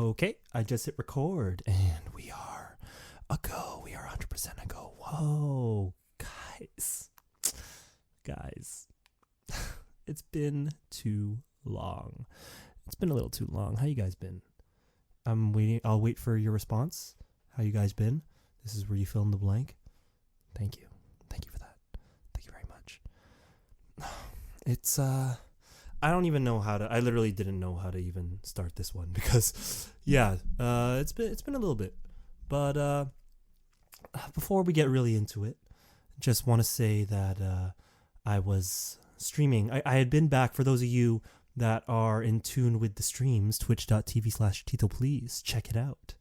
Okay, I just hit record and we are a go. We are 100% a go. Whoa, guys. Guys, it's been too long. It's been a little too long. How you guys been? I'm waiting. I'll wait for your response. How you guys been? This is where you fill in the blank. Thank you. Thank you for that. Thank you very much. It's, I don't even know how to. I literally didn't know how to even start this one because, yeah, it's been a little bit. But before we get really into it, just want to say that I was streaming. I had been back. For those of you that are in tune with the streams, twitch.tv/Tito, please check it out.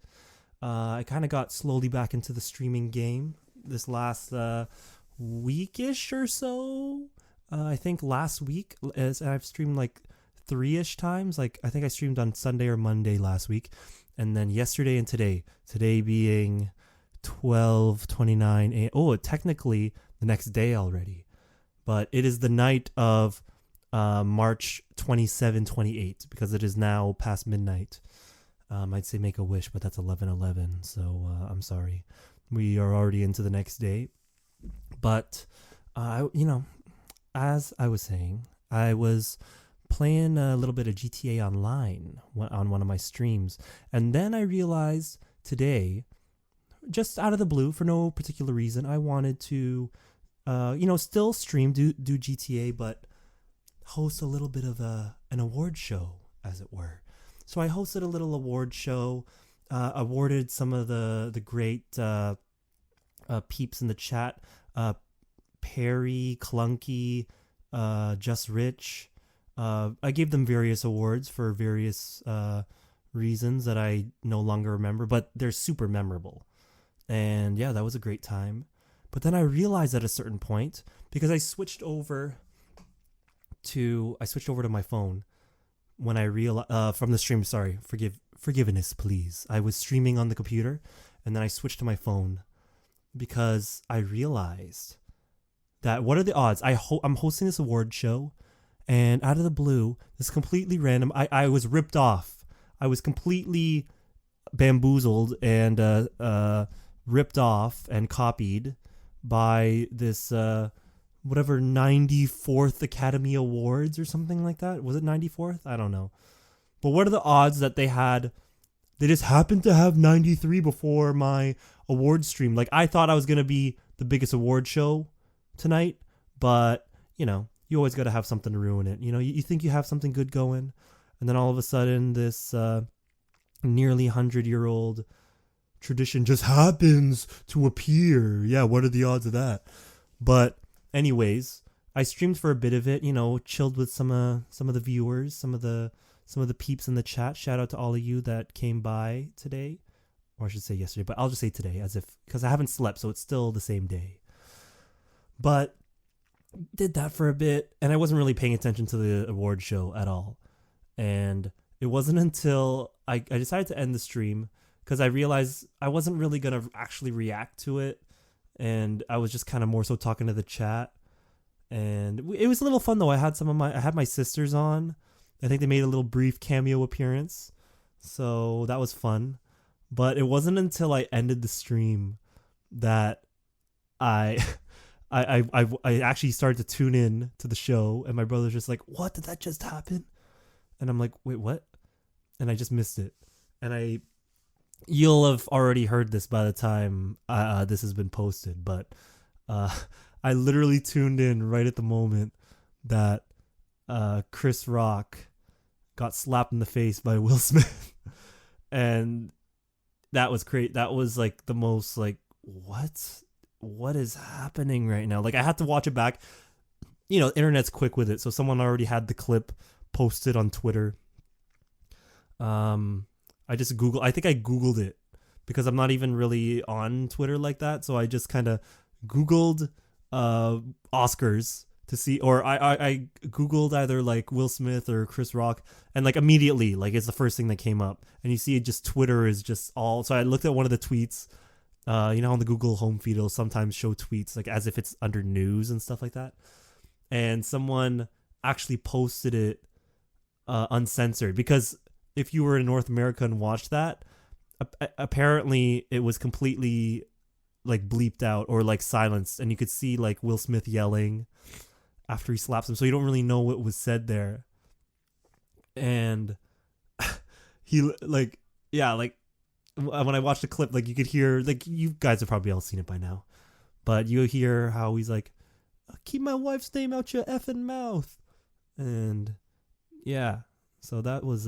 I kind of got slowly back into the streaming game this last weekish or so. I think last week, as I've streamed like 3-ish times. Like I think I streamed on Sunday or Monday last week, and then yesterday and today. Today being 12/29. Oh, technically the next day already, but it is the night of March 27, 28 because it is now past midnight. I'd say make a wish, but that's 11/11. So I'm sorry. We are already into the next day, but as I was saying, I was playing a little bit of GTA Online on one of my streams. And then I realized today, just out of the blue, for no particular reason, I wanted to, still stream, do GTA, but host a little bit of an award show, as it were. So I hosted a little award show, awarded some of the great peeps in the chat, Perry, Clunky, Just Rich. I gave them various awards for various reasons that I no longer remember, but they're super memorable. And yeah, that was a great time. But then I realized at a certain point, because I switched over to my phone when I realized from the stream. Sorry, forgiveness, please. I was streaming on the computer, and then I switched to my phone because I realized that what are the odds? I'm hosting this award show, and out of the blue, this completely random. I was ripped off. I was completely bamboozled and ripped off and copied by this whatever 94th Academy Awards or something like that. Was it 94th? I don't know. But what are the odds that they just happened to have 93 before my award stream? Like I thought I was gonna be the biggest award show tonight, but you always got to have something to ruin it. You think you have something good going, and then all of a sudden this nearly 100-year-old tradition just happens to appear. Yeah, what are the odds of that? But anyways, I streamed for a bit of it, chilled with some of the viewers, some of the peeps in the chat. Shout out to all of you that came by today, or I should say yesterday, but I'll just say today because I haven't slept, so it's still the same day. But did that for a bit, and I wasn't really paying attention to the award show at all. And it wasn't until I decided to end the stream because I realized I wasn't really going to actually react to it. And I was just kind of more so talking to the chat. And it was a little fun, though. I had my sisters on. I think they made a little brief cameo appearance. So that was fun. But it wasn't until I ended the stream that I actually started to tune in to the show, and my brother's just like, "What, did that just happen?" And I'm like, "Wait, what?" And I just missed it. And you'll have already heard this by the time this has been posted, but I literally tuned in right at the moment that Chris Rock got slapped in the face by Will Smith. And that was great. That was like the most like, what is happening right now? Like I had to watch it back. Internet's quick with it. So someone already had the clip posted on Twitter. I think I Googled it because I'm not even really on Twitter like that. So I just kind of Googled Oscars to see, or I Googled either like Will Smith or Chris Rock, and like immediately, like it's the first thing that came up. And you see it just Twitter is just all. So I looked at one of the tweets. On the Google home feed, it'll sometimes show tweets like as if it's under news and stuff like that. And someone actually posted it uncensored because if you were in North America and watched that, apparently it was completely like bleeped out or like silenced, and you could see like Will Smith yelling after he slaps him, so you don't really know what was said there. And he like, yeah, like when I watched the clip, like you could hear, like you guys have probably all seen it by now, but you hear how he's like, keep my wife's name out your effing mouth. And yeah, so that was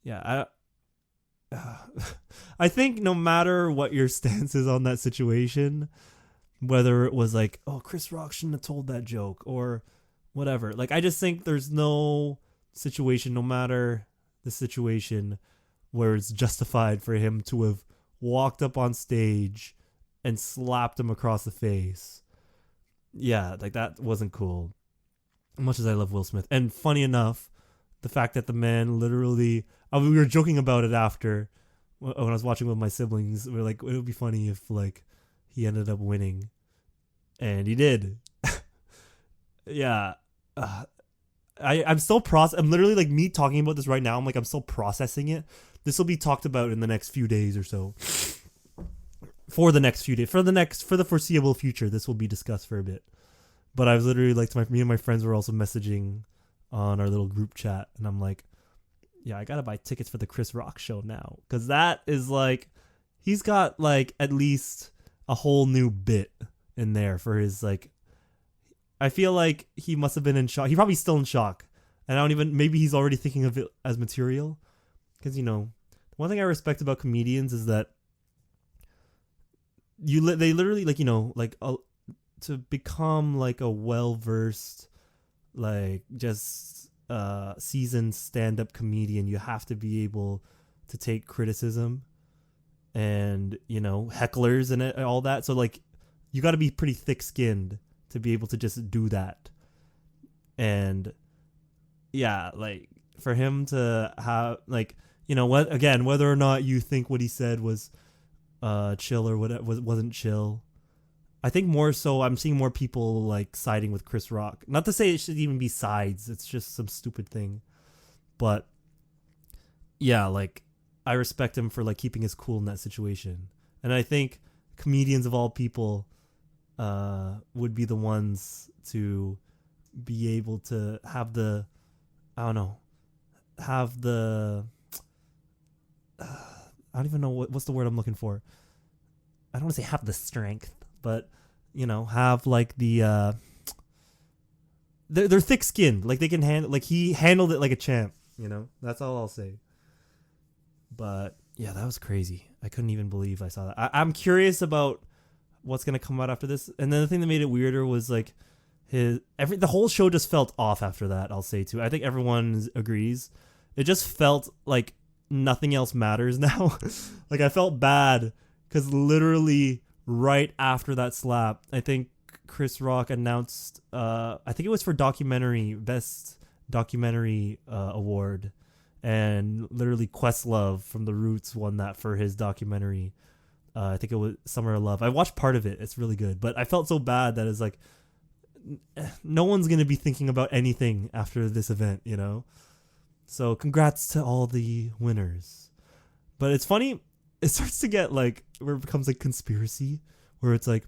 yeah, I think no matter what your stance is on that situation, whether it was like, oh, Chris Rock shouldn't have told that joke or whatever, like I just think there's no situation, no matter the situation, where it's justified for him to have walked up on stage and slapped him across the face. Yeah, like that wasn't cool. As much as I love Will Smith. And funny enough, the fact that the man literally, we were joking about it after when I was watching with my siblings. We were like, it would be funny if like he ended up winning, and he did. Yeah, I'm still I'm literally like, me talking about this right now, I'm like, I'm still processing it. This will be talked about in the next few days or so. For the next few days, for the foreseeable future, this will be discussed for a bit. But I was literally like, me and my friends were also messaging on our little group chat, and I'm like, yeah, I gotta buy tickets for the Chris Rock show now, because that is like, he's got like at least a whole new bit in there for his like. I feel like he must have been in shock. He's probably still in shock, and I don't even. Maybe he's already thinking of it as material, because one thing I respect about comedians is that they literally like like to become like a well-versed, like just seasoned stand-up comedian, you have to be able to take criticism and hecklers and all that. So like you got to be pretty thick-skinned to be able to just do that. And yeah, like for him to have like, what, again, whether or not you think what he said was chill or what wasn't chill, I think more so I'm seeing more people like siding with Chris Rock. Not to say it should even be sides, it's just some stupid thing. But yeah, like I respect him for like keeping his cool in that situation. And I think comedians of all people would be the ones to be able to have the, I don't know, have the, I don't even know what's the word I'm looking for. I don't want to say have the strength, but have like the they're thick-skinned, like they can handle, like he handled it like a champ. That's all I'll say. But yeah, that was crazy. I couldn't even believe I saw that. I'm curious about what's gonna come out after this. And then the thing that made it weirder was like the whole show just felt off after that. I'll say too. I think everyone agrees. It just felt like nothing else matters now. Like I felt bad because literally right after that slap, I think Chris Rock announced, I think it was for best documentary award, and literally Questlove from The Roots won that for his documentary. I think it was Summer of Love. I watched part of it. It's really good, but I felt so bad that it's like no one's gonna be thinking about anything after this event, So congrats to all the winners. But it's funny, it starts to get like where it becomes like conspiracy, where it's like,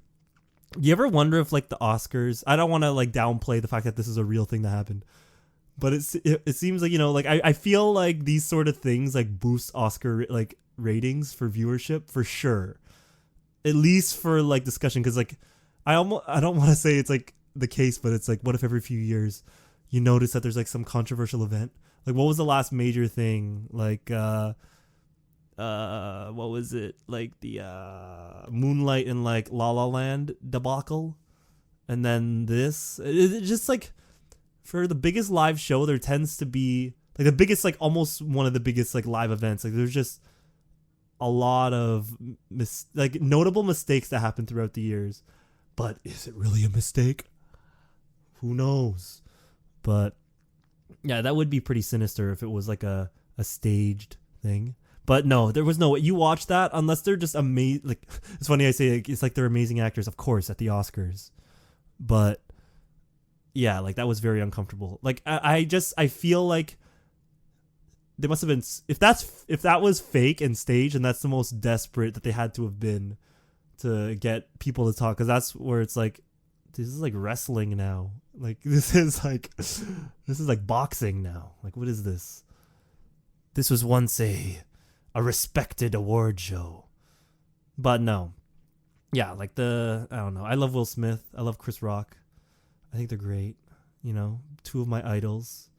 do you ever wonder if like the Oscars, I don't want to like downplay the fact that this is a real thing that happened, but it seems like, like I feel like these sort of things like boost Oscar like ratings for viewership for sure, at least for like discussion. Because like I don't want to say it's like the case, but it's like, what if every few years you notice that there's like some controversial event? Like what was the last major thing? Like what was it, like the Moonlight and like La La Land debacle, and then this, it just like for the biggest live show there tends to be like the biggest, like almost one of the biggest like live events, like there's just a lot of like notable mistakes that happen throughout the years. But is it really a mistake? Who knows? But yeah, that would be pretty sinister if it was like a staged thing. But no, there was no way. You watch that unless they're just amazing. Like, it's funny I say it's like they're amazing actors, of course, at the Oscars. But yeah, like that was very uncomfortable. Like I feel like they must have been, if that was fake and staged, and that's the most desperate that they had to have been to get people to talk, because that's where it's like, this is like wrestling now. Like this is like boxing now. Like, what is this? This was once a respected award show. But no. Yeah, like I don't know. I love Will Smith. I love Chris Rock. I think they're great. You know, two of my idols.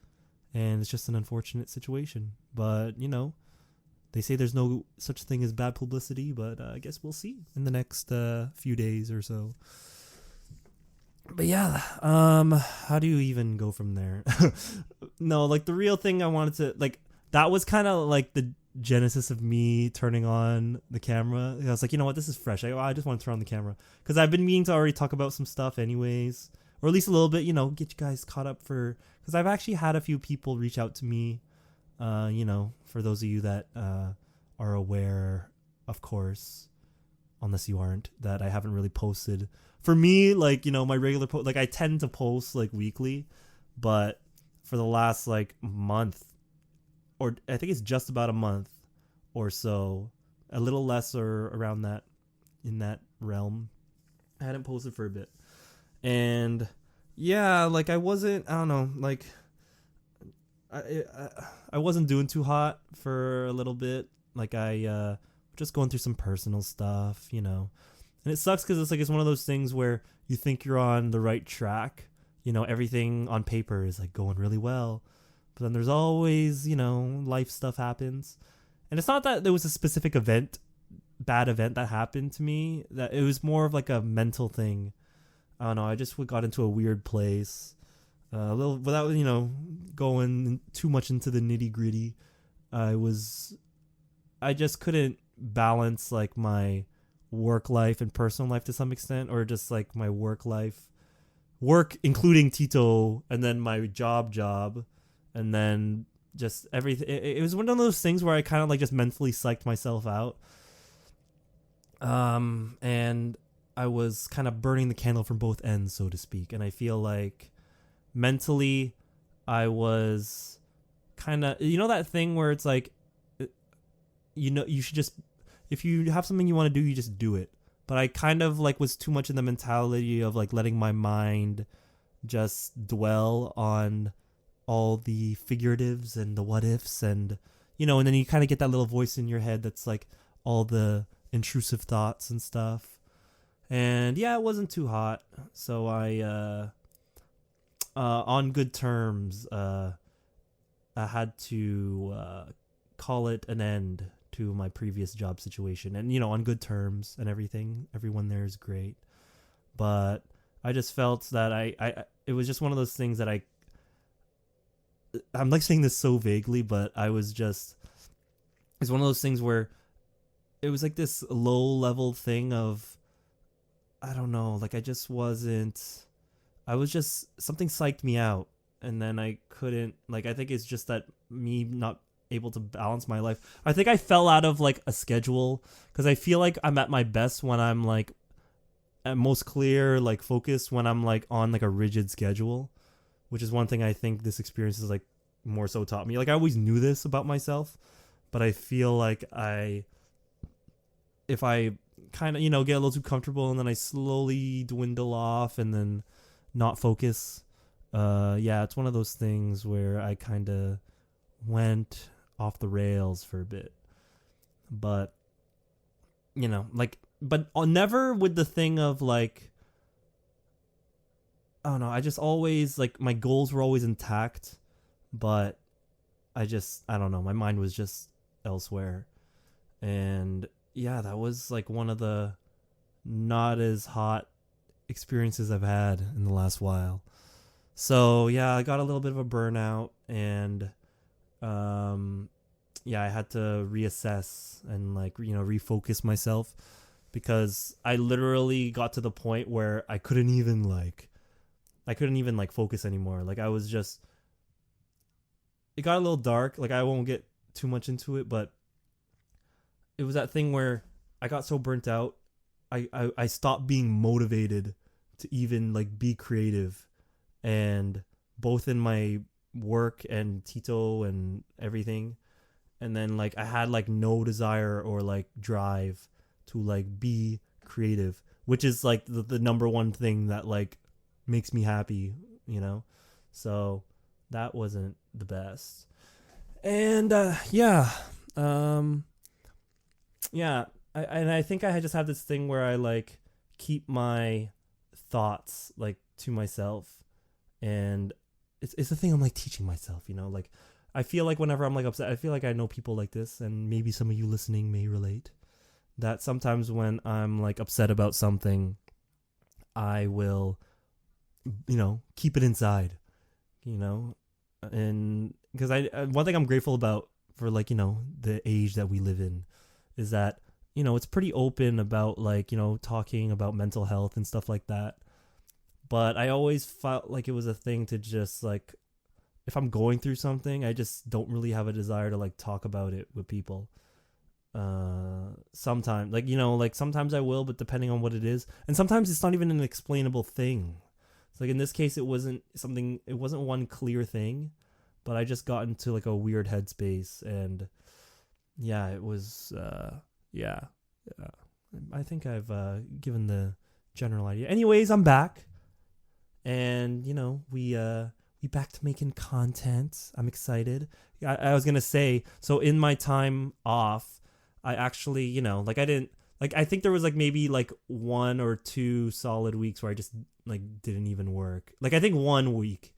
And it's just an unfortunate situation. But, you know, they say there's no such thing as bad publicity, but I guess we'll see in the next few days or so. But yeah, how do you even go from there? No, like the real thing I wanted to, like, that was kind of like the genesis of me turning on the camera. I was like, you know what, this is fresh. I just want to turn on the camera. Because I've been meaning to already talk about some stuff anyways. Or at least a little bit, you know, get you guys caught up for... Because I've actually had a few people reach out to me, you know, for those of you that are aware, of course, unless you aren't, that I haven't really posted. For me, like, you know, my regular post, like, I tend to post, like, weekly, but for the last, like, month, or I think it's just about a month or so, a little less or around that, in that realm, I hadn't posted for a bit. And yeah, like, I don't know, like, I wasn't doing too hot for a little bit. Like, I just going through some personal stuff, you know. And it sucks because it's one of those things where you think you're on the right track. You know, everything on paper is like going really well. But then there's always, you know, life stuff happens. And it's not that there was a specific bad event that happened to me. That it was more of like a mental thing. I don't know. I just got into a weird place. A little, without, you know, going too much into the nitty gritty. I just couldn't balance like my work life and personal life to some extent, or just like my work including Tito, and then my job, and then just everything. It was one of those things where I kind of like just mentally psyched myself out. And I was kind of burning the candle from both ends, so to speak. And I feel like mentally I was kind of, you know, that thing where it's like, you know, you should just, if you have something you want to do, you just do it. But I kind of like was too much in the mentality of like letting my mind just dwell on all the figuratives and the what ifs, and, you know, and then you kind of get that little voice in your head that's like all the intrusive thoughts and stuff. And yeah, it wasn't too hot. So I, on good terms, I had to call it an end to my previous job situation, and, you know, on good terms and everything. Everyone there is great, but I just felt that it was just one of those things that I'm like saying this so vaguely, but it's one of those things where it was like this low level thing of, I don't know, like I was just, something psyched me out, and then I couldn't, like, I think it's just that me not able to balance my life. I think I fell out of like a schedule, because I feel like I'm at my best when I'm like at most clear, like focused, when I'm like on like a rigid schedule, which is one thing I think this experience is like more so taught me. Like, I always knew this about myself, but I feel like if I kind of, you know, get a little too comfortable and then I slowly dwindle off and then not focus, yeah, it's one of those things where I kind of went off the rails for a bit. But, you know, like, but never with the thing of like, I don't know, I just always, like, my goals were always intact, but I don't know, my mind was just elsewhere. And yeah, that was like one of the not as hot experiences I've had in the last while. So yeah, I got a little bit of a burnout, and yeah, I had to reassess and, like, you know, refocus myself, because I literally got to the point where I couldn't even focus anymore. Like, I was just, it got a little dark. Like, I won't get too much into it, but it was that thing where I got so burnt out, I stopped being motivated to even like be creative, and both in my work and Tito and everything. and then like I had like no desire or like drive to like be creative, which is like the number one thing that like makes me happy, you know. So that wasn't the best. And um yeah, I think I just have this thing where I like keep my thoughts like to myself, and it's a thing I'm like teaching myself, you know. Like I feel like whenever I'm like upset, I feel like I know people like this, and maybe some of you listening may relate. That sometimes when I'm like upset about something, I will, you know, keep it inside, you know, and because one thing I'm grateful about for like, you know, the age that we live in is that, you know, it's pretty open about like, you know, talking about mental health and stuff like that. But I always felt like it was a thing to just like, if I'm going through something, I just don't really have a desire to like talk about it with people. Sometimes, like, you know, like sometimes I will, but depending on what it is, and sometimes it's not even an explainable thing. It's like in this case, it wasn't something, it wasn't one clear thing, but I just got into like a weird headspace, and yeah, it was, yeah, yeah. I think I've given the general idea. Anyways, I'm back, and you know, we back to making content. I'm excited. I was gonna say, so in my time off, I actually, you know, like I didn't, like I think there was like maybe like 1 or 2 solid weeks where I just like didn't even work. Like I think 1 week,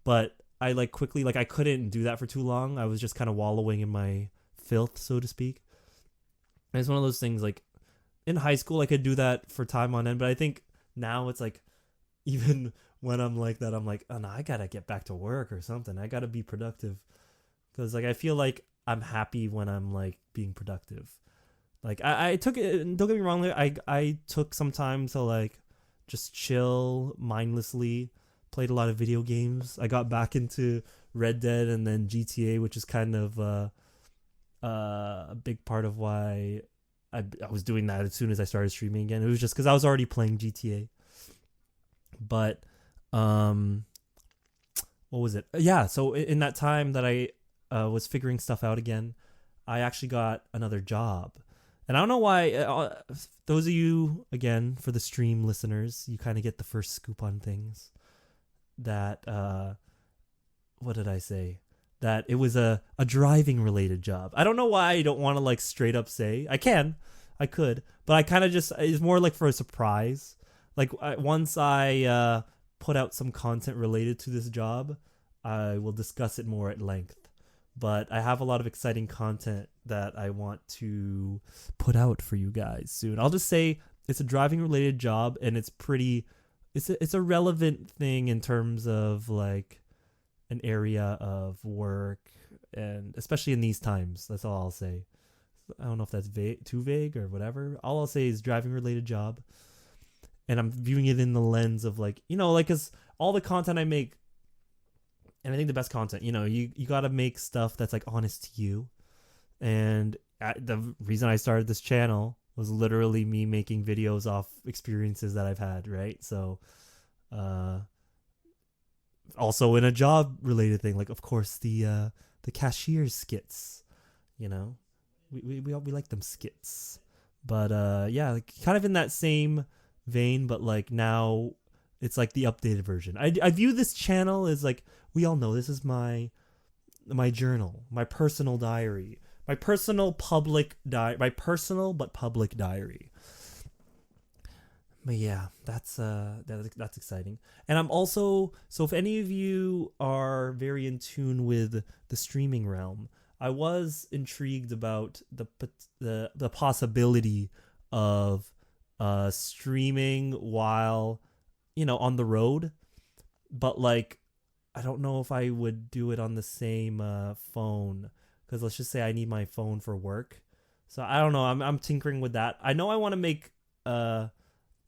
but I like quickly, like I couldn't do that for too long. I was just kind of wallowing in my filth, so to speak. And it's one of those things like in high school I could do that for time on end, but I think now it's like even when I'm like that, I'm like, oh no, I gotta get back to work or something. I gotta be productive, because like I feel like I'm happy when I'm like being productive. Like I took it. Don't get me wrong. Like, I took some time to like just chill mindlessly. Played a lot of video games. I got back into Red Dead and then GTA, which is kind of a big part of why I was doing that as soon as I started streaming again. It was just because I was already playing GTA. But what was it? Yeah, so in that time that I was figuring stuff out again, I actually got another job. And I don't know why, those of you, again, for the stream listeners, you kind of get the first scoop on things. That, what did I say? That it was a driving related job. I don't know why I don't want to like straight up say. I could, but I kind of just, it's more like for a surprise. Like once I put out some content related to this job, I will discuss it more at length. But I have a lot of exciting content that I want to put out for you guys soon. I'll just say it's a driving related job, and it's pretty, it's a relevant thing in terms of like an area of work, and especially in these times. That's all I'll say. I don't know if that's too vague or whatever. All I'll say is driving related job. And I'm viewing it in the lens of like, you know, like, cause all the content I make, and I think the best content, you know, you got to make stuff that's like honest to you. And the reason I started this channel was literally me making videos off experiences that I've had. Right. So, also in a job related thing, like of course the cashier skits, you know, we like them skits, but yeah, like kind of in that same vein, but like now it's like the updated version. I view this channel as like, we all know this is my journal, my personal diary, my personal but public diary. But yeah, that's exciting. And I'm also, so if any of you are very in tune with the streaming realm, I was intrigued about the possibility of streaming while, you know, on the road, but like I don't know if I would do it on the same phone, because let's just say I need my phone for work. So I don't know, I'm tinkering with that. I know I want to make a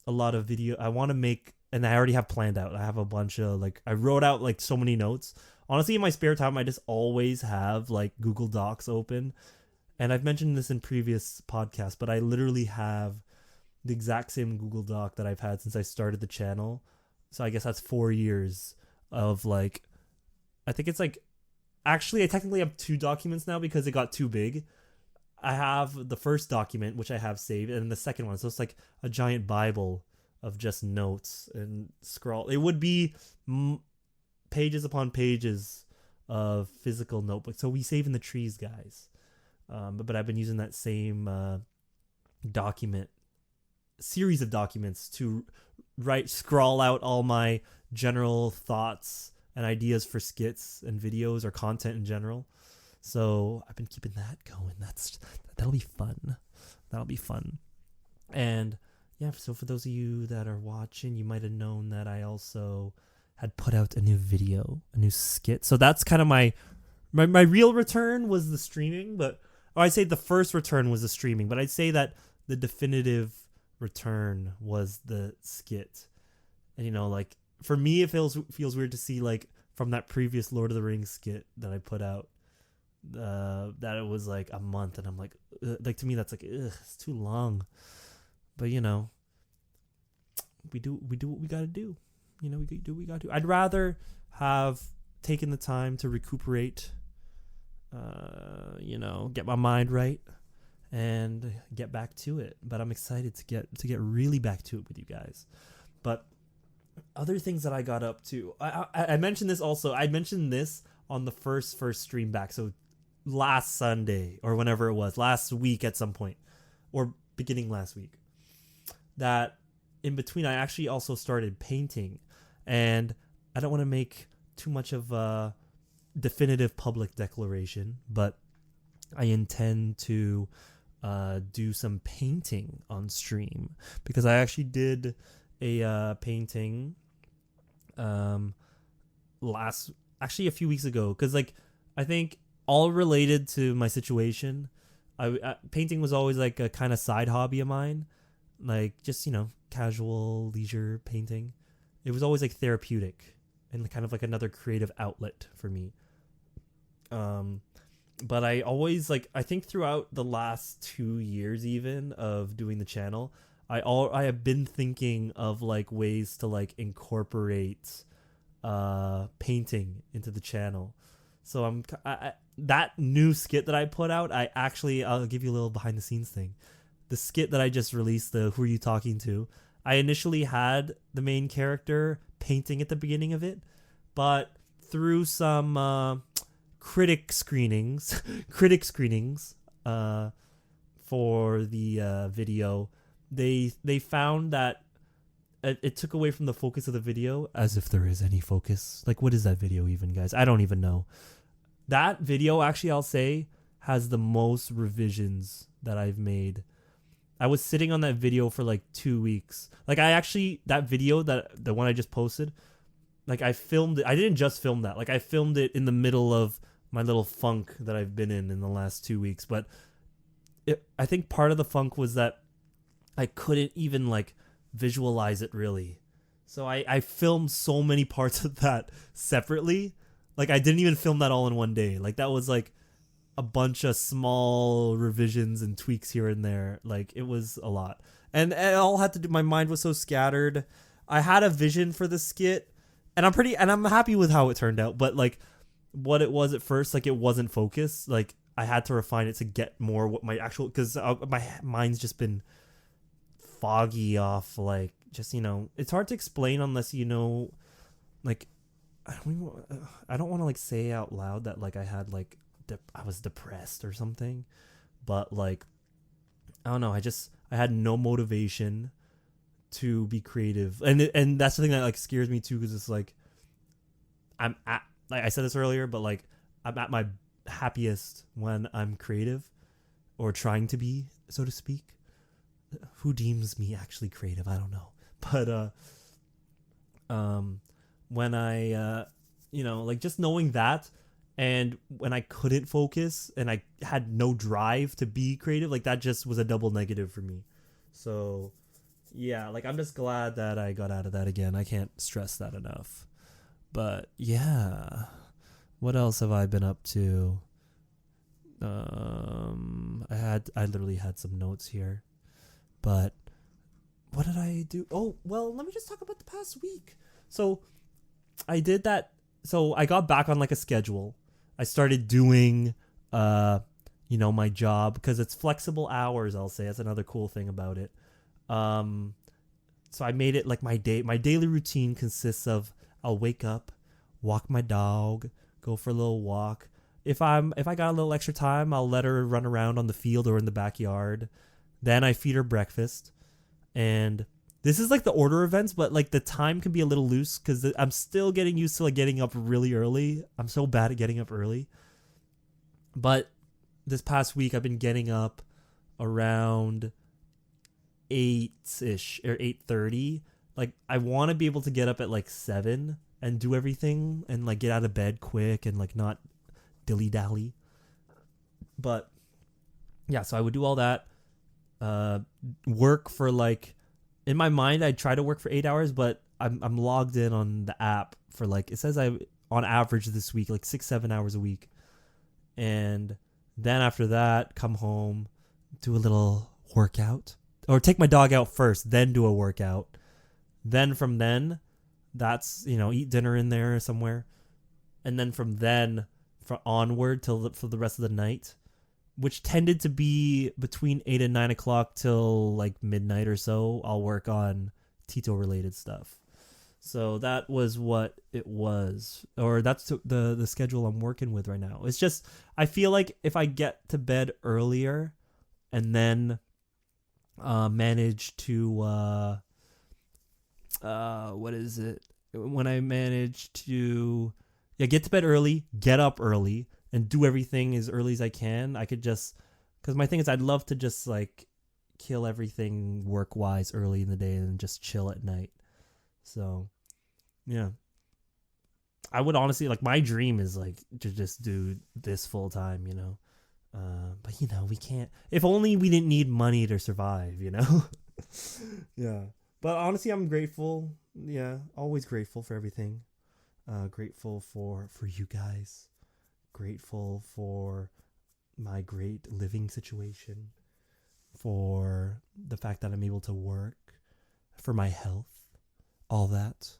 lot of video. I want to make, and I already have planned out. I have a bunch of like, I wrote out like so many notes. Honestly, in my spare time, I just always have like Google Docs open. And I've mentioned this in previous podcasts, but I literally have the exact same Google Doc that I've had since I started the channel. So I guess that's 4 years of like, I think it's like actually I technically have 2 documents now because it got too big. I have the first document, which I have saved, and the second one. So it's like a giant Bible of just notes and scroll. It would be pages upon pages of physical notebooks. So we save in the trees, guys. But I've been using that same series of documents to scrawl out all my general thoughts and ideas for skits and videos or content in general. So I've been keeping that going. That'll be fun. That'll be fun. And yeah, so for those of you that are watching, you might have known that I also had put out a new video, a new skit. So that's kind of my real return was the streaming, but I'd say the first return was the streaming, but I'd say that the definitive return was the skit. And like for me, it feels weird to see like from that previous Lord of the Rings skit that I put out, that it was like a month, and I'm like to me that's like it's too long. But we do what we gotta do. We do what we gotta do. I'd rather have taken the time to recuperate, get my mind right and get back to it. But I'm excited to get really back to it with you guys. But other things that I got up to, I mentioned this also. I mentioned this on the first stream back. So last Sunday or whenever it was, last week at some point, or beginning last week, that in between I actually also started painting. And I don't want to make too much of a definitive public declaration, but I intend to do some painting on stream, because I actually did a painting a few weeks ago, because like I think all related to my situation. Painting was always like a kind of side hobby of mine, like just casual leisure painting. It was always like therapeutic and kind of like another creative outlet for me. But I always I think throughout the last 2 years even of doing the channel, I have been thinking of like ways to like incorporate painting into the channel. So that new skit that I put out, I'll give you a little behind the scenes thing. The skit that I just released, the Who Are You Talking To? I initially had the main character painting at the beginning of it, but through some critic screenings for the video, they found that it took away from the focus of the video, as if there is any focus. Like, what is that video even, guys? I don't even know. That video, actually, I'll say, has the most revisions that I've made. I was sitting on that video for like 2 weeks. Like that video, the one I just posted, like I filmed it. I didn't just film that. Like I filmed it in the middle of my little funk that I've been in the last 2 weeks. But I think part of the funk was that I couldn't even like visualize it really. So I filmed so many parts of that separately. Like I didn't even film that all in one day. Like that was like a bunch of small revisions and tweaks here and there. Like it was a lot, and it all had to do. My mind was so scattered. I had a vision for the skit, and I'm happy with how it turned out. But like what it was at first, like it wasn't focused. Like I had to refine it to get more what my actual, because my mind's just been foggy off. Like just it's hard to explain unless like I don't want to like say out loud that like I had like I was depressed or something, but like I don't know, I had no motivation to be creative, and that's the thing that like scares me too, because it's like like I said this earlier, but like I'm at my happiest when I'm creative, or trying to be, so to speak. Who deems me actually creative? I don't know, but when I like just knowing that. And when I couldn't focus and I had no drive to be creative, like that just was a double negative for me. So yeah, like I'm just glad that I got out of that again. I can't stress that enough. But yeah, what else have I been up to? I literally had some notes here, but what did I do? Oh, well, let me just talk about the past week. So I did that. So I got back on like a schedule. I started doing my job because it's flexible hours. I'll say that's another cool thing about it. So I made it like my daily routine consists of I'll wake up, walk my dog, go for a little walk. If I got a little extra time, I'll let her run around on the field or in the backyard. Then I feed her breakfast. And this is like the order of events, but like the time can be a little loose because I'm still getting used to like getting up really early. I'm so bad at getting up early. But this past week I've been getting up around 8-ish or 8:30. Like I want to be able to get up at like 7 and do everything and like get out of bed quick and like not dilly-dally. But yeah, so I would do all that. Work for like, in my mind I try to work for 8 hours, but I'm logged in on the app for like, it says I on average this week like 6-7 hours a week. And then after that, come home, do a little workout, or take my dog out first, then do a workout. Then from then, that's, eat dinner in there somewhere. And then from then onward for the rest of the night, which tended to be between 8 and 9 o'clock till like midnight or so, I'll work on Tito related stuff. So that was what it was, or that's the schedule I'm working with right now. It's just, I feel like if I get to bed earlier and then manage to, what is it? When I manage to get to bed early, get up early, and do everything as early as I can, I could just, because my thing is I'd love to just like kill everything work-wise early in the day and just chill at night. So, yeah. I would honestly, like, my dream is, like, to just do this full time, But, we can't. If only we didn't need money to survive, Yeah. But honestly, I'm grateful. Yeah, always grateful for everything. Grateful for you guys. Grateful for my great living situation. For the fact that I'm able to work. For my health. All that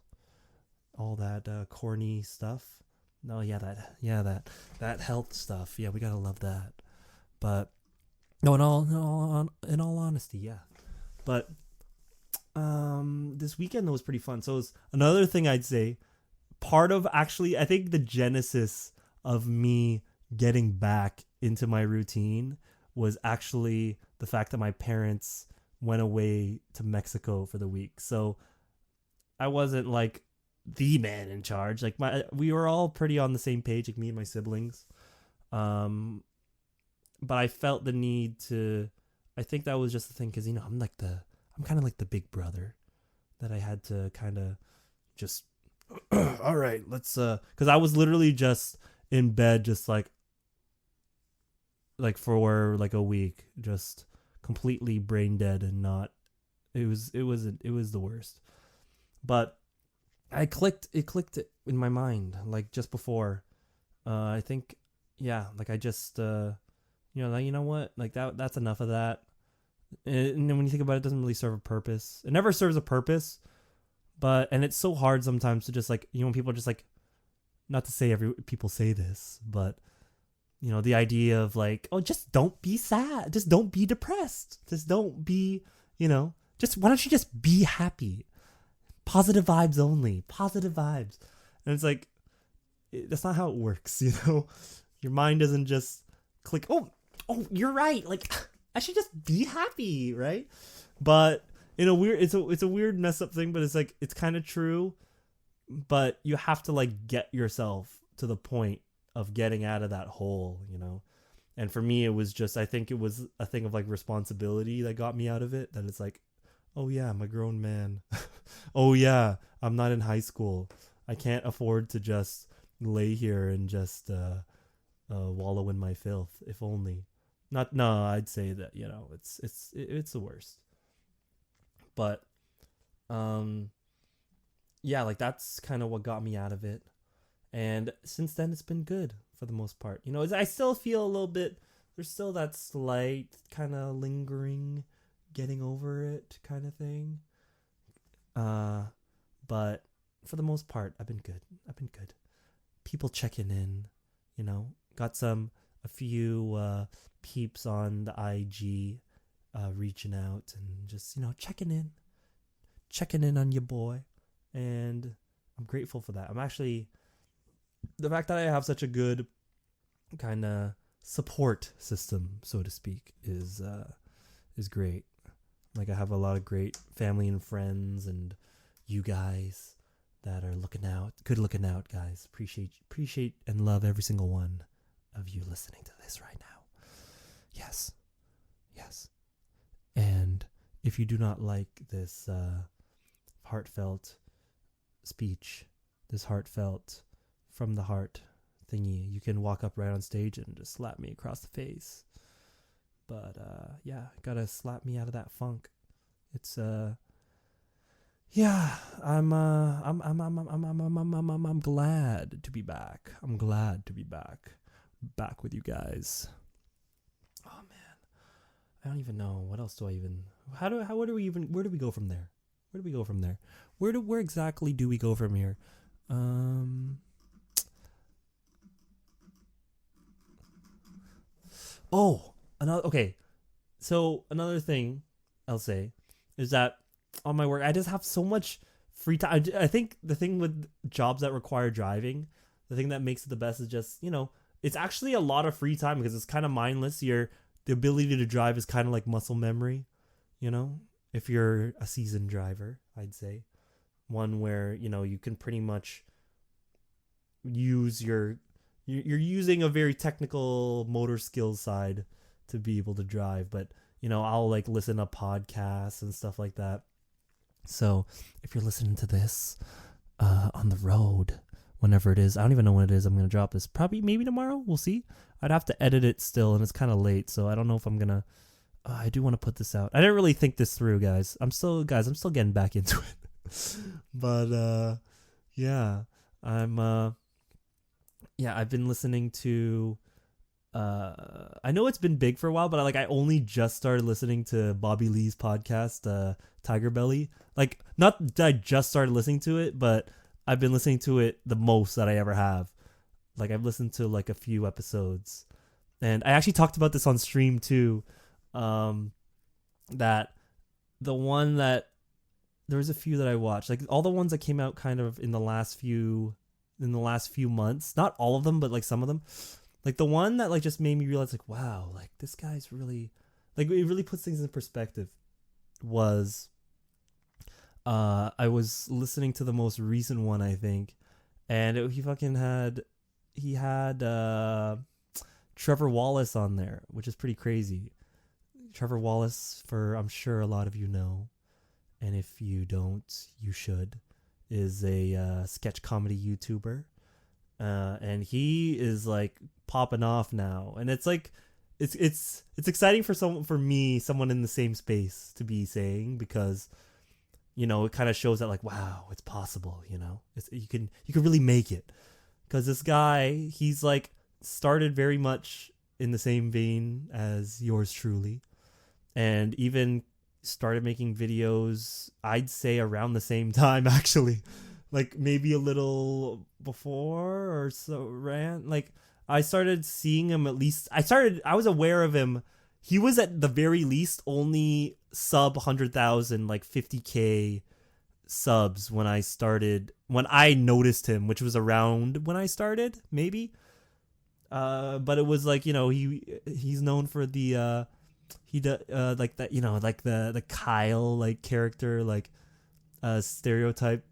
corny stuff. No, that health stuff. Yeah, we gotta love that. But no, in all honesty, yeah. But this weekend was pretty fun. So it was another thing I'd say. Part of actually, I think the genesis of me getting back into my routine was actually the fact that my parents went away to Mexico for the week. So I wasn't like the man in charge. Like we were all pretty on the same page, like me and my siblings. But I felt the need to, I think that was just the thing, because I'm kind of like the big brother that I had to kind of just all right, let's because I was literally just in bed, just like for like a week, just completely brain dead and not. It was the worst. But it clicked in my mind, like just before. I think, yeah, like I just, like, you know what, like that's enough of that. And then when you think about it, it doesn't really serve a purpose. It never serves a purpose. And it's so hard sometimes to just like, when people are just like, not to say people say this, but the idea of like, oh, just don't be sad. Just don't be depressed. Just don't be, just, why don't you just be happy? Positive vibes only. Positive vibes. And it's like, that's not how it works, Your mind doesn't just click, oh, you're right. Like, I should just be happy, right? But in a weird, it's a weird mess up thing, but it's like, it's kind of true. But you have to like get yourself to the point of getting out of that hole, And for me, it was just, I think it was a thing of like responsibility that got me out of it. That it's like, oh yeah, I'm a grown man. Oh yeah, I'm not in high school. I can't afford to just lay here and just wallow in my filth. If only. No, I'd say that, it's the worst. But yeah, like that's kind of what got me out of it. And since then, it's been good for the most part. I still feel a little bit, there's still that slight kind of lingering, getting over it kind of thing. But for the most part, I've been good. People checking in, got a few peeps on the IG reaching out and just, checking in on your boy. And I'm grateful for that. I'm actually, the fact that I have such a good kind of support system, so to speak, is great. Like, I have a lot of great family and friends, and you guys that are looking out, guys. Appreciate and love every single one of you listening to this right now. Yes. And if you do not like this heartfelt speech, this heartfelt from the heart thingy, you can walk up right on stage and just slap me across the face. But gotta slap me out of that funk. It's I'm glad to be back. I'm glad to be back with you guys. Oh man, I don't even know what else do I even. Where do we go from there? Where exactly do we go from here? So another thing I'll say is that on my work, I just have so much free time. I think the thing with jobs that require driving, the thing that makes it the best is just, it's actually a lot of free time because it's kind of mindless. The ability to drive is kind of like muscle memory, if you're a seasoned driver, I'd say. One where, you can pretty much use you're using a very technical motor skills side to be able to drive, but I'll like listen to podcasts and stuff like that. So if you're listening to this on the road, whenever it is, I don't even know when it is I'm going to drop this, maybe tomorrow, we'll see. I'd have to edit it still, and it's kind of late, so I don't know if I'm going to, I do want to put this out. I didn't really think this through, guys. I'm still getting back into it. But I've been listening to I know it's been big for a while, but I only just started listening to Bobby Lee's podcast, Tiger Belly. Like, not that I just started listening to it, but I've been listening to it the most that I ever have. Like, I've listened to like a few episodes, and I actually talked about this on stream too. That the one that there was a few that I watched, like all the ones that came out kind of in the last few months, not all of them, but like some of them. Like the one that like just made me realize like, wow, like this guy's really, like it really puts things in perspective was I was listening to the most recent one, I think, and he had Trevor Wallace on there, which is pretty crazy. Trevor Wallace, I'm sure a lot of you know, and if you don't, you should, is a sketch comedy YouTuber. And he is like popping off now, and it's like it's exciting for someone in the same space to be saying, because it kind of shows that like, wow, it's possible, you can really make it, because this guy, he's like started very much in the same vein as yours truly, and even started making videos, I'd say around the same time, actually. Like maybe a little before or so, like I started seeing him, at least I was aware of him. He was at the very least only sub 100,000, like 50K subs when I noticed him, which was around when I started, maybe. But it was like, he's known for the like that, like the Kyle like character, like stereotype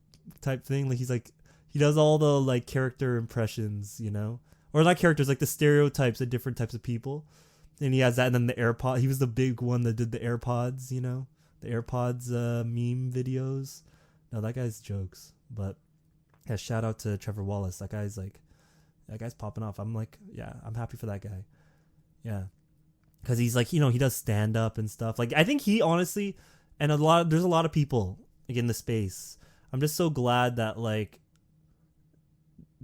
type thing. Like he does all the like character impressions, or not characters, like the stereotypes of different types of people. And he has that, and then the AirPod. He was the big one that did the AirPods, the AirPods meme videos. No, that guy's jokes. But yeah, shout out to Trevor Wallace. That guy's popping off. I'm like, yeah, I'm happy for that guy. Yeah, because he's like, he does stand up and stuff. Like I think he honestly, and there's a lot of people like in the space. I'm just so glad that like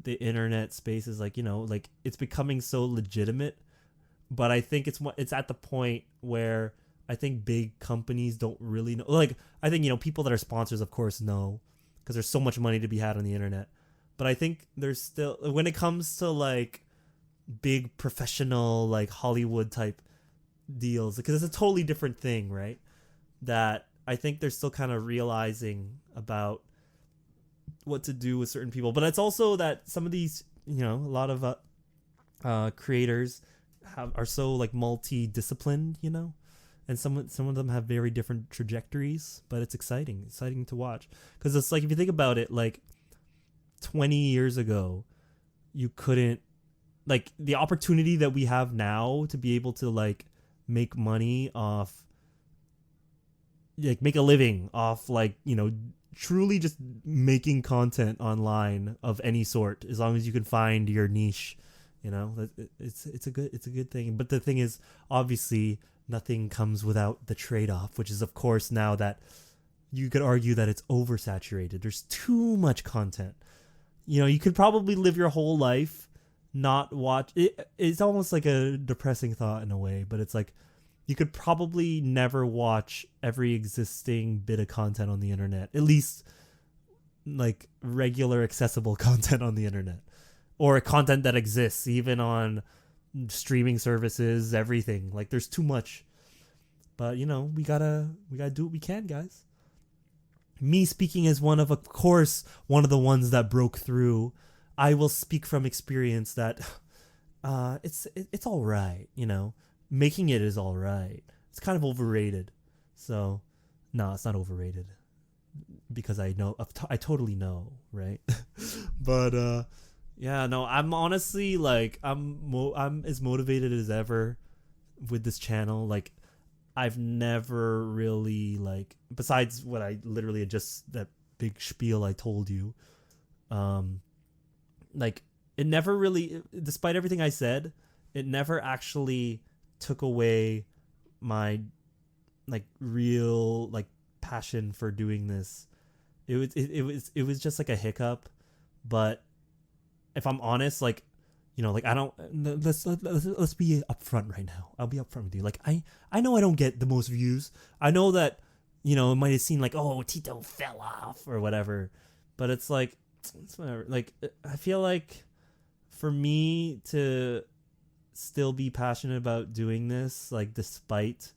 the internet space is like, like it's becoming so legitimate. But I think it's at the point where I think big companies don't really know. Like I think, people that are sponsors, of course, know, because there's so much money to be had on the internet. But I think there's still, when it comes to like big professional like Hollywood type deals, because it's a totally different thing, right? That I think they're still kind of realizing about what to do with certain people. But it's also that some of these, a lot of creators are so like multi-disciplined, and some of them have very different trajectories, but it's exciting to watch, because it's like, if you think about it, like 20 years ago, you couldn't, like, the opportunity that we have now to be able to like make money off, like make a living off, like, truly just making content online of any sort, as long as you can find your niche, it's a good thing. But the thing is, obviously nothing comes without the trade-off, which is, of course, now that you could argue that it's oversaturated. There's too much content. You could probably live your whole life not watch it. It's almost like a depressing thought in a way, but it's like you could probably never watch every existing bit of content on the internet, at least like regular accessible content on the internet, or content that exists even on streaming services, everything. Like, there's too much. But we gotta do what we can, guys. Me speaking as one of the ones that broke through, I will speak from experience that it's all right, making it is all right. It's kind of overrated. So no, it's not overrated, because I totally know, right? But yeah, no, I'm honestly like, I'm as motivated as ever with this channel. Like, I've never really, like, besides what I literally just, that big spiel I told you, like, it never really, despite everything I said, it never actually took away my like real like passion for doing this. It was just like a hiccup. But if I'm honest, like, like, I don't, let's be upfront right now. I'll be upfront with you. Like, I know I don't get the most views. I know that, it might have seemed like, oh, Tito fell off or whatever, but it's like, it's whatever. Like, I feel like for me to still be passionate about doing this, like, despite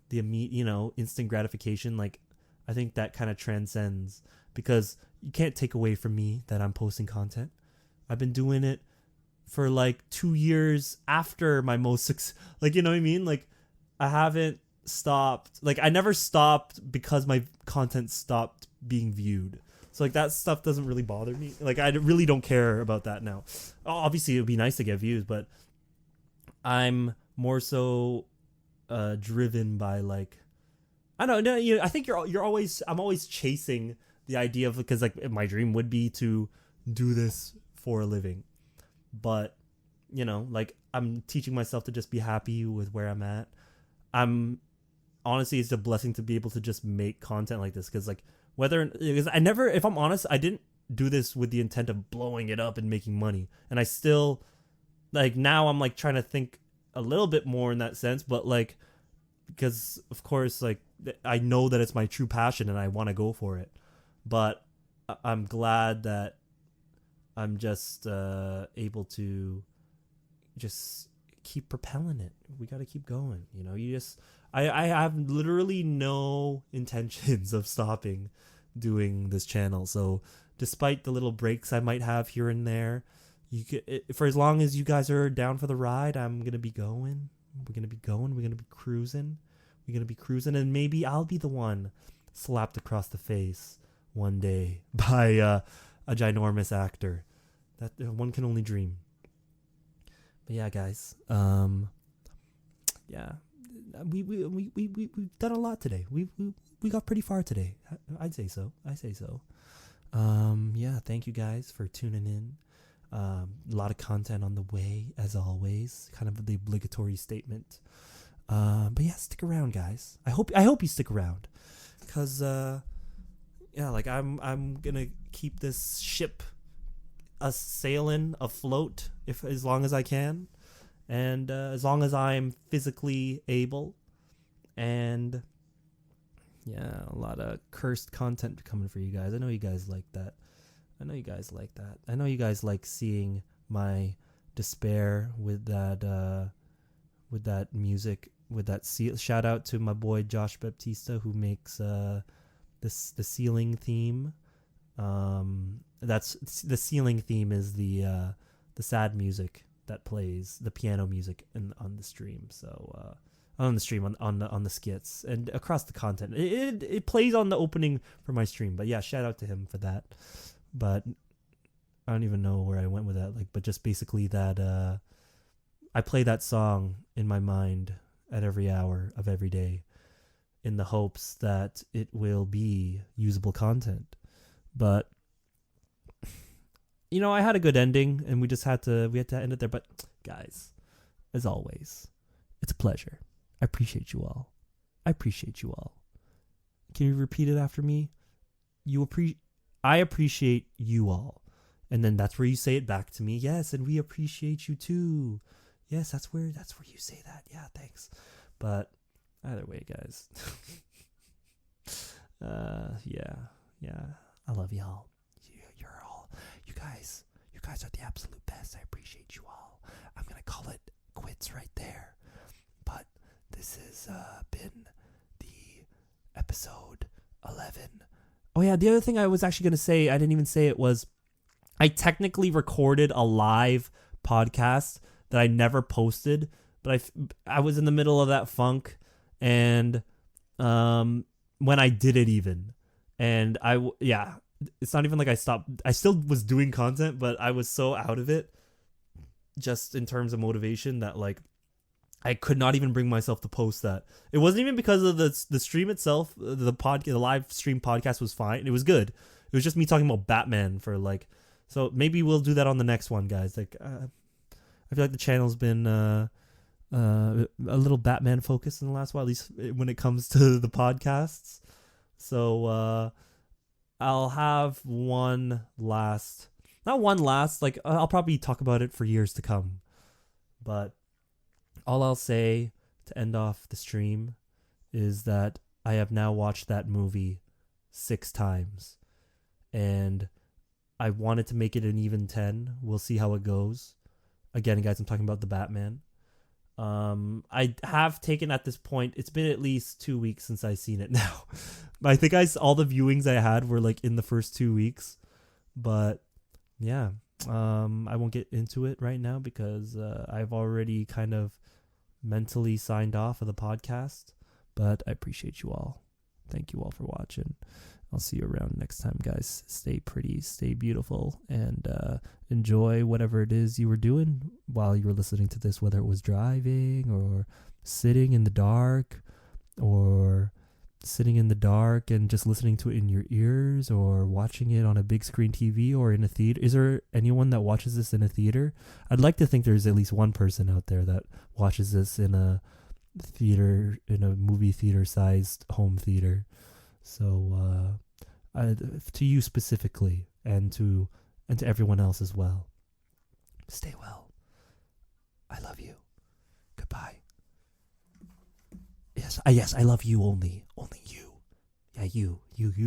the immediate, instant gratification, like, I think that kind of transcends, because you can't take away from me that I'm posting content. I've been doing it for like 2 years after my most like, you know what I mean? Like, I haven't stopped. Like, I never stopped because my content stopped being viewed. So like, that stuff doesn't really bother me. Like, I really don't care about that now. Obviously it would be nice to get views, but I'm more so driven by, like, I don't know. I think I'm always chasing the idea of, because like, my dream would be to do this for a living. But, like, I'm teaching myself to just be happy with where I'm at. Honestly, it's a blessing to be able to just make content like this, because if I'm honest, I didn't do this with the intent of blowing it up and making money. And I still, like, now I'm like trying to think a little bit more in that sense, but like, because of course, like, I know that it's my true passion and I want to go for it. But I'm glad that I'm just able to just keep propelling it. We got to keep going. I have literally no intentions of stopping doing this channel. So despite the little breaks I might have here and there, for as long as you guys are down for the ride, I'm going to be going. We're going to be going. We're going to be cruising. We're going to be cruising. And maybe I'll be the one slapped across the face one day by a ginormous actor. That one can only dream. But yeah, guys. Yeah, we've done a lot today. We got pretty far today. I'd say so. Yeah, thank you guys for tuning in. A lot of content on the way, as always. Kind of the obligatory statement. But yeah, stick around, guys. I hope you stick around, because yeah, like, I'm gonna keep this ship sailing afloat as long as I can, and as long as I'm physically able. And yeah, a lot of cursed content coming for you guys. I know you guys like that. I know you guys like seeing my despair with that music, with that shout out to my boy Josh Baptista, who makes the ceiling theme. That's the ceiling theme is the sad music that plays, the piano music on the stream. So on the stream, on the skits and across the content, it plays on the opening for my stream. But yeah, shout out to him for that. But I don't even know where I went with that. But just basically that I play that song in my mind at every hour of every day, in the hopes that it will be usable content. But I had a good ending, and we had to end it there. But guys, as always, it's a pleasure. I appreciate you all. Can you repeat it after me? I appreciate you all. And then that's where you say it back to me. Yes, and we appreciate you too. Yes, that's where you say that. Yeah, thanks. But either way, guys. Yeah. I love y'all. You guys are the absolute best. I appreciate you all. I'm gonna call it quits right there. But this has been the episode 11. Oh yeah, the other thing I was actually gonna say, I didn't even say it, was I technically recorded a live podcast that I never posted, but I was in the middle of that funk, and when I did it even, and it's not even like I stopped. I still was doing content, but I was so out of it, just in terms of motivation, that I could not even bring myself to post that. It wasn't even because of the stream itself. The live stream podcast was fine. It was good. It was just me talking about Batman for so maybe we'll do that on the next one, guys. I feel like the channel's been a little Batman focused in the last while, at least when it comes to the podcasts. So I'll have I'll probably talk about it for years to come. But all I'll say to end off the stream is that I have now watched that movie 6 times, and I wanted to make it an even 10. We'll see how it goes. Again, guys, I'm talking about the Batman. I have taken, at this point, it's been at least 2 weeks since I've seen it now. I think all the viewings I had were in the first 2 weeks. But yeah, I won't get into it right now because I've already kind of mentally signed off of the podcast. But I appreciate you all. Thank you all for watching. I'll see you around next time, guys. Stay pretty, stay beautiful, and enjoy whatever it is you were doing while you were listening to this, whether it was driving or sitting in the dark and just listening to it in your ears, or watching it on a big screen TV or in a theater. Is there anyone that watches this in a theater? I'd like to think there's at least one person out there that watches this in a theater, in a movie theater sized home theater. So to you specifically, and to everyone else as well, stay well. I love you. Goodbye. Yes, I love you only you. Yeah, you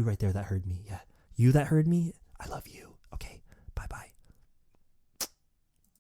right there that heard me. Yeah, you that heard me, I love you.